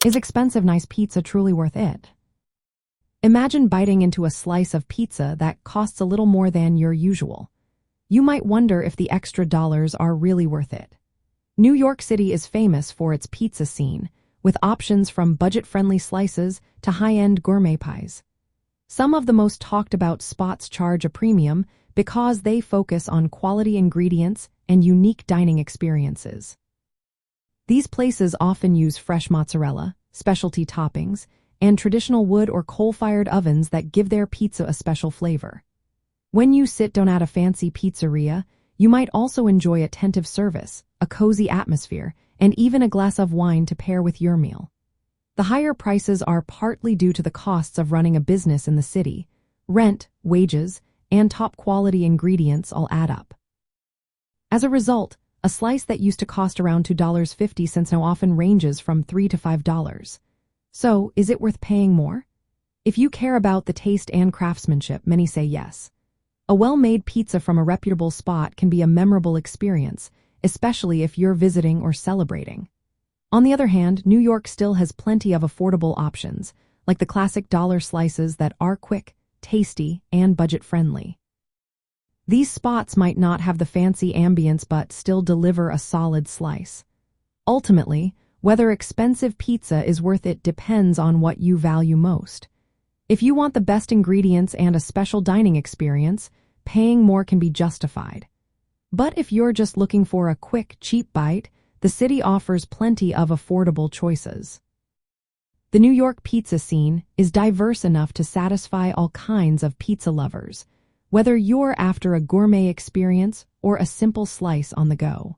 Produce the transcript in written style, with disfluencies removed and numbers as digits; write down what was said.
Is expensive, nice pizza truly worth it? Imagine biting into a slice of pizza that costs a little more than your usual. You might wonder if the extra dollars are really worth it. New York City is famous for its pizza scene, with options from budget-friendly slices to high-end gourmet pies. Some of the most talked-about spots charge a premium because they focus on quality ingredients and unique dining experiences. These places often use fresh mozzarella, specialty toppings, and traditional wood or coal-fired ovens that give their pizza a special flavor. When you sit down at a fancy pizzeria, you might also enjoy attentive service, a cozy atmosphere, and even a glass of wine to pair with your meal. The higher prices are partly due to the costs of running a business in the city. Rent, wages, and top-quality ingredients all add up. As a result, a slice that used to cost around $2.50 now often ranges from $3 to $5. So, is it worth paying more? If you care about the taste and craftsmanship, many say yes. A well-made pizza from a reputable spot can be a memorable experience, especially if you're visiting or celebrating. On the other hand, New York still has plenty of affordable options, like the classic dollar slices that are quick, tasty, and budget-friendly. These spots might not have the fancy ambience but still deliver a solid slice. Ultimately, whether expensive pizza is worth it depends on what you value most. If you want the best ingredients and a special dining experience, paying more can be justified. But if you're just looking for a quick, cheap bite, the city offers plenty of affordable choices. The New York pizza scene is diverse enough to satisfy all kinds of pizza lovers, whether you're after a gourmet experience or a simple slice on the go.